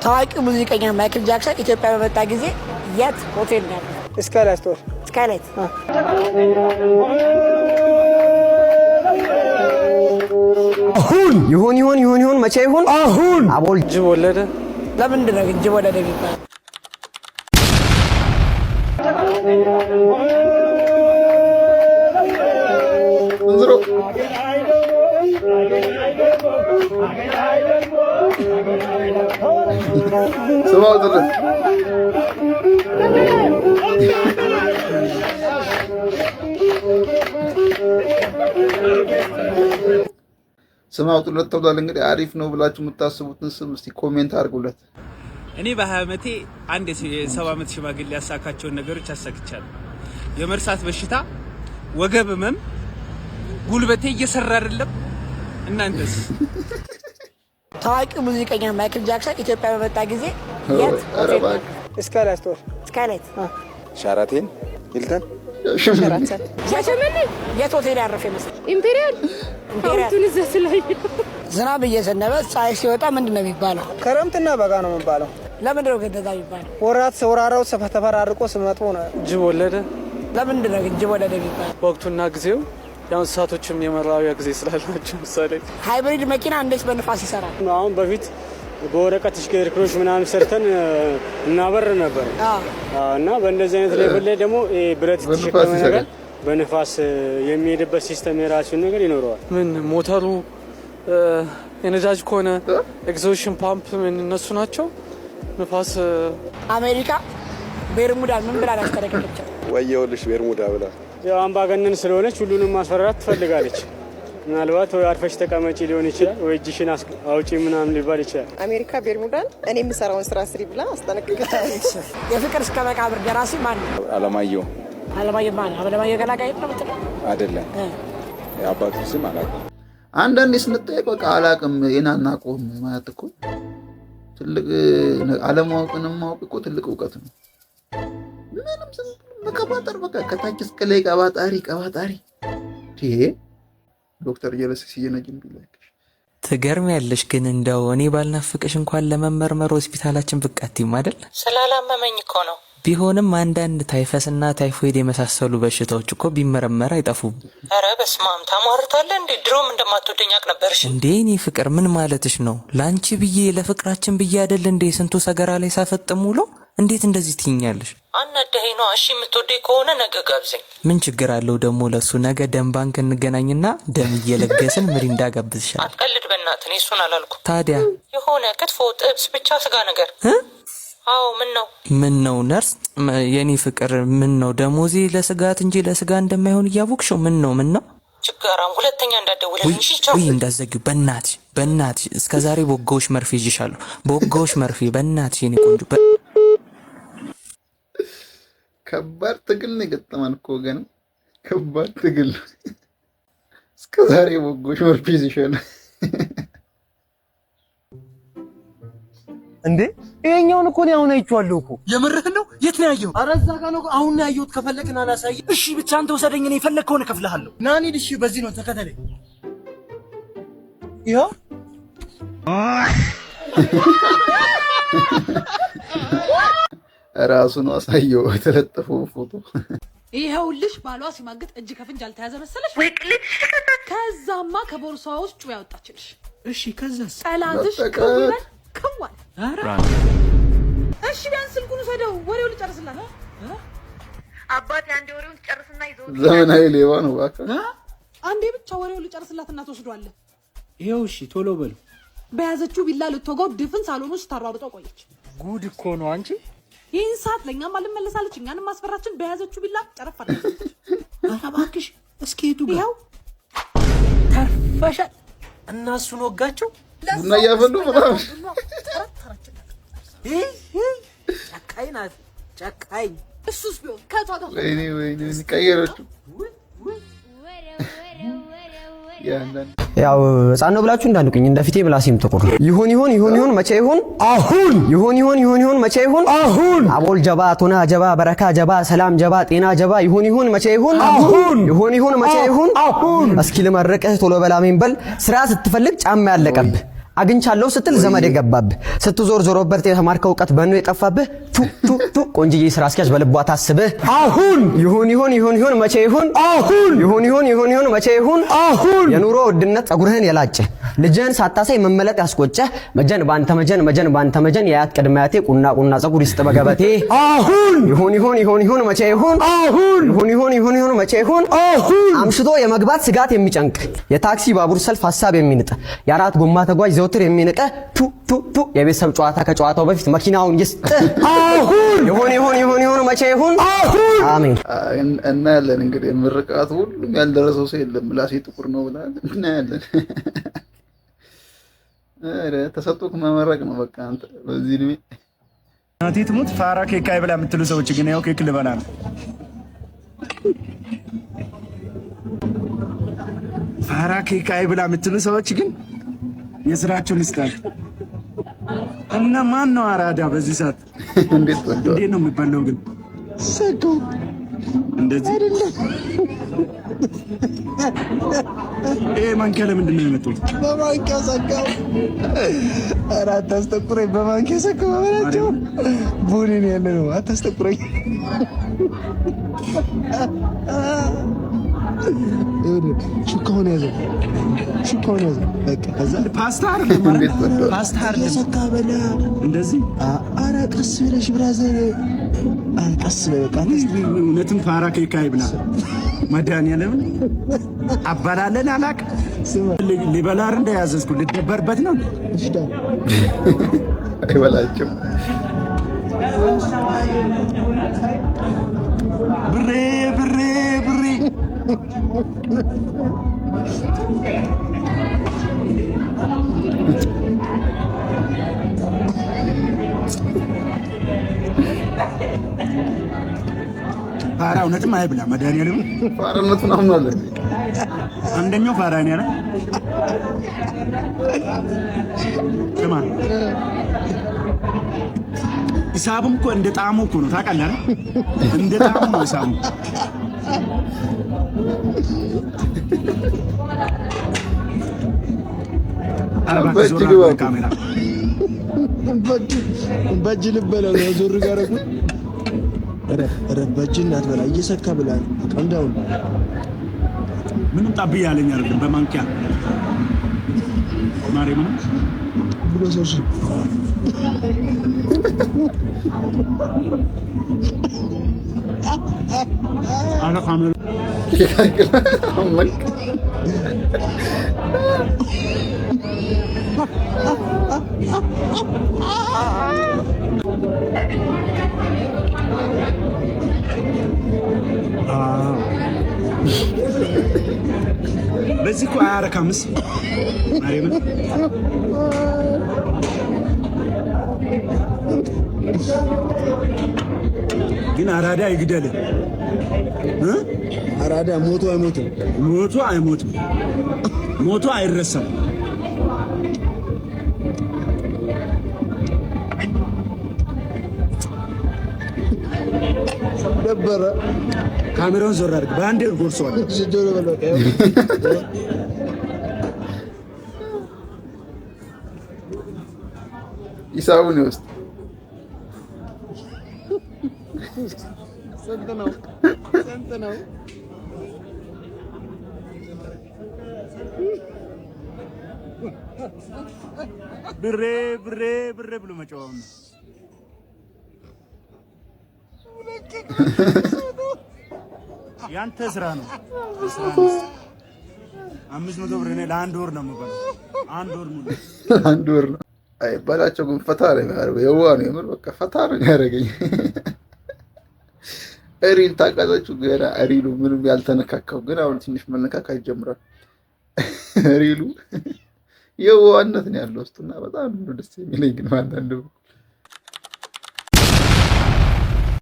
ታዋቂ ሙዚቀኛ ማይክል ጃክሰን ኢትዮጵያ በመጣ ጊዜ የት ሆቴል ነው? ስካይላይት ስቶር። ስካይላይት አሁን ይሁን መቼ ይሁን አሁን አቦል ጅብ ወለደ። ለምንድን ነው ጅብ ወለደ የሚባለው? ስም አውጡለት ተብሏል። እንግዲህ አሪፍ ነው ብላችሁ የምታስቡትን ስም እስቲ ኮሜንት አድርጉለት። እኔ በ20 ዓመቴ አንድ የ70 ዓመት ሽማግሌ ያሳካቸውን ነገሮች አሳክቻለሁ። የመርሳት በሽታ፣ ወገብ ህመም፣ ጉልበቴ እየሰራ አይደለም። እናንተስ? ታዋቂ ሙዚቀኛ ማይክል ጃክሰን ኢትዮጵያ በመጣ ጊዜ የት ሆቴል ነው? ስካይላይት ስቶር። ስካይላይት ሻራቴን ሂልተን የት ሆቴል ያረፈ ይመስል? ኢምፔሪያል ዝናብ እየዘነበ ፀሐይ ሲወጣ ምንድን ነው የሚባለው? ክረምትና በጋ ነው የሚባለው። ለምንድን ነው እንደዛ የሚባለው? ወራት ወራራው ተፈራርቆ ሲመጡ ነው። ጅብ ወለደ። ለምንድን ነው ጅብ ወለደ የሚባለው? ወቅቱና ጊዜው ያው እንስሳቶችም የመራቢያ ጊዜ ስላላቸው። ምሳሌ ሃይብሪድ መኪና እንዴት በንፋስ ይሰራል? አሁን በፊት በወረቀት ሽከርክሮች ምናምን ሰርተን እናበር ነበር እና በእንደዚህ አይነት ሌቭል ላይ ደግሞ ብረት ተሸከመ ነገር በንፋስ የሚሄድበት ሲስተም የራሱ ነገር ይኖረዋል። ምን ሞተሩ የነዳጅ ከሆነ ኤግዞሽን ፓምፕ ምን እነሱ ናቸው። ንፋስ አሜሪካ ቤርሙዳ ምን ብላ ያስተረከከችው? ወየውልሽ ቤርሙዳ ብላ። ያው አምባገነን ስለሆነች ሁሉንም ማስፈራራት ትፈልጋለች። ምናልባት ወይ አርፈሽ ተቀመጪ ሊሆን ይችላል፣ ወይ እጅሽን አውጪ ምናምን ሊባል ይችላል። አሜሪካ ቤርሙዳን እኔ የምሰራውን ስራ ስሪ ብላ አስጠነቅቃለች። የፍቅር እስከ መቃብር ደራሲ ማን ነው? አለማየሁ። አለማየሁ ማን? አለማየሁ ገላጋይ ነው የምትለው? አይደለም፣ የአባቱ ስም አላውቅም። አንዳንዴ ስንጠየቅ በቃ አላውቅም የናናቆም ማለት እኮ ትልቅ አለማወቅንም ማወቅ እኮ ትልቅ እውቀት ነው። ምንም መቀባጠር በቃ ከታች እስከ ላይ ቀባጣሪ ዶክተር እየለሰ ሲየነጅም ቢላክሽ ትገርሚያለሽ። ግን እንደው እኔ ባልናፍቅሽ እንኳን ለመመርመር ሆስፒታላችን ብቃቲም አይደል? ስላላመመኝ እኮ ነው። ቢሆንም አንዳንድ ታይፈስና ታይፎይድ የመሳሰሉ በሽታዎች እኮ ቢመረመር አይጠፉም። ኧረ በስመ አብ ታሟርታለህ እንዴ? ድሮም እንደማትወደኝ አውቅ ነበርሽ እንዴ? እኔ ፍቅር ምን ማለትሽ ነው? ላንቺ ብዬ ለፍቅራችን ብዬ አይደል እንዴ ስንቱ ሰገራ ላይ ሳፈጥም ውሎ። እንዴት እንደዚህ ትይኛለሽ? አናደኸኝ ነው። እሺ የምትወደኝ ከሆነ ነገ ጋብዘኝ። ምን ችግር አለው ደግሞ ለሱ? ነገ ደም ባንክ እንገናኝና ደም እየለገስን ምሪንዳ ጋብዝሻል። አትቀልድ በእናትህ፣ እኔ እሱን አላልኩም። ታዲያ የሆነ ክትፎ፣ ጥብስ፣ ብቻ ስጋ ነገር። አዎ ምን ነው ነርስ? የኔ ፍቅር ምን ነው ደሞዜ ለስጋት እንጂ ለስጋ እንደማይሆን እያወቅሽው ምን ነው ችጋራም። ሁለተኛ እንዳትደውልልኝ እሺ? ቻው። እንዳትዘጊው በእናትሽ እስከዛሬ በወጋዎች መርፌ ይዤሻለሁ። በወጋዎች መርፌ በእናትሽ የኔ ቆንጆ። ከባድ ትግል ነው የገጠመን እኮ ወገን፣ ከባድ ትግል። እስከዛሬ በወጋዎች መርፌ ይዤሻለሁ እንዴ? ይሄኛውን እኮ ነው አሁን አይቼዋለሁ እኮ። የምርህን ነው? የት ነው ያየው? ኧረ እዛ ጋር ነው አሁን ነው ያየሁት። ከፈለግን አላሳይ። እሺ ብቻ አንተ ወሰደኝ፣ እኔ የፈለግከውን እከፍልሃለሁ። ና እንሂድ። እሺ በዚህ ነው ተከተለኝ። ይኸው ራሱ ነው አሳየው የተለጠፈው ፎቶ። ይኸውልሽ ባሏ ሲማግጥ እጅ ከፍንጅ አልተያዘ መሰለሽ ወይ? ቅልት። ከዛማ ከቦርሳዋ ውስጥ ጩቤ ያወጣችልሽ። እሺ ከዛስ? ጠላትሽ ከውይበል ከዋል። እሺ ቢያንስ ስልኩን ወሰደው፣ ወሬው ልጨርስላት። አባቴ አንዴ ወሬውን ጨርስና ይዘው ዘመናዊ ሌባ ነው እባክህ። አንዴ ብቻ ወሬውን ልጨርስላትና ትወስዷለህ። ይኸው እሺ ቶሎ በል። በያዘችው ቢላ ልትወጋው ድፍን ሳሎን ውስጥ ታሯሩጠው ቆየች። ጉድ እኮ ነው አንቺ። ይህን ሰዓት ለእኛም አልመለሳለች፣ እኛንም ማስፈራችን። በያዘችው ቢላ ጨረፍ አለች። ኧረ እባክሽ እስኪ ሄዱ። ይኸው ተርፈሻል። እና እሱን ወጋቸው ቡና እያፈሉ ምናምን። ጨካኝ ናት ጨካኝ። እሱስ ቢሆን ከቷ ጋር ወይኔ ቀየረችው። ያው ህፃን ነው ብላችሁ እንዳንቁኝ፣ እንደፊቴ ምላሴም ጥቁር ነው። ይሁን መቼ ይሁን አሁን ይሁን መቼ ይሁን አሁን አቦል ጀባ ቶና ጀባ በረካ ጀባ ሰላም ጀባ ጤና ጀባ ይሁን መቼ ይሁን አሁን ይሁን መቼ ይሁን አሁን። እስኪ ልመርቅህ ቶሎ በላሜን በል። ስራ ስትፈልግ ጫማ ያለቀብህ አግኝቻለሁ ስትል ዘመድ የገባብህ ስትዞር ዞሮበት የተማርከው ዕውቀት በእኑ የጠፋብህ ቱ ቆንጅዬ ስራ አስኪያጅ በልቧ ታስብህ አሁን ይሁን መቼ ይሁን አሁን ይሁን መቼ ይሁን አሁን የኑሮ ውድነት ጸጉርህን የላጨ ልጅህን ሳታሳይ መመለጥ ያስቆጨ መጀን ባንተ መጀን የአያት ቅድመ አያቴ ቁና ጸጉር ይስጥ በገበቴ አሁን ይሁን መቼ ይሁን አሁን ይሁን መቼ ይሁን አሁን አምሽቶ የመግባት ስጋት የሚጨንቅ የታክሲ ባቡር ሰልፍ ሐሳብ የሚንጥ የአራት ጎማ ተጓዥ ዘውትር የሚንቀ ቱ የቤተሰብ ጨዋታ ከጨዋታው በፊት መኪናውን ይስጥ አሁን ይሁን መቼ ይሁን አሁን አሜን። እናያለን እንግዲህ ምርቃቱ ሁሉም ያልደረሰው ሰው የለም። ምላሴ ጥቁር ነው ብላ እናያለን። ተሰጥቶክ መመረቅ ነው በቃ አንተ በዚህ እድሜ። እናቴ ትሙት ፋራ ኬክ አይብላ የምትሉ ሰዎች ግን ያው ኬክ ልበላ ነው። ፋራ ኬክ አይብላ የምትሉ ሰዎች ግን የስራቸውን ይስጣል። እና ማን ነው አራዳ በዚህ ሰዓት? እንዴት ነው የሚባለው ግን ሰከው እንደዚህ አይደለም። ማንኪያ ለምንድን ነው የመጡት? በማንኪያ ሰካው። ኧረ አታስጠቁረኝ። በማንኪያ ሰካው በላቸው። ቡኒን ያለ ነው። አታስጠቁረኝ። ሹካውን ያዘ። በቃ ከዛ ፓስታ አይደለም ሰካ በላ እንደዚህ። ኧረ ቀስ ብለሽ ብራዘር፣ ቀስ በቃ እውነትም ፋራ ኬክ አይብላ። መድኃኒዓለም አባላለን አላቅ ሊበላር እንደያዘዝኩ ልደበርበት ነው። አይበላቸው ብሬ ፋራ እውነትም አይብላ። መድኃኒዓለም ፋራነቱን አምናለሁ። አንደኛው ፋራ ነው ያለ ስማ፣ ሂሳቡም እኮ እንደ ጣዕሙ እኮ ነው ታውቃለህ። እንደ ጣዕሙ ነው ሂሳቡ። ካሜራ በእጅ ልበለው ነው ዞር ጋር እኮ በእጅ እንዳትበላ እየሰካ ብላ ቀንዳው ምንም ጣብ ያለኝ አይደለም። በማንኪያ ማርያም ብሎ ሰው አና ካሜራ በዚህ እኮ አያረካምስ ማርያም ግን አራዳ ይግደል። አራዳ ሞቶ አይሞትም፣ ሞቶ አይረሳም። ደበረ ካሜራውን ዞር አድርግ። በአንዴ ጎርሷል። ሂሳቡን ይወስድ። ስንት ነው? ብሬ ብሎ መጫወት ነው። ያንተ ስራ ነው። 500 ብር እኔ ለአንድ ወር ነው የምበላው። አንድ ወር ነው አይባላቸው። ግን ፈታ ነው የሚያደርገው። የዋ ነው የምር በቃ ፈታ ነው የሚያደርገኝ። ሪል ታውቃላችሁ? ገና ሪሉ ምንም ያልተነካካው ግን አሁን ትንሽ መነካካት ጀምሯል። ሪሉ የዋነት ነው ያለው ውስጡና በጣም ደስ የሚለኝ ግን አንዳንድ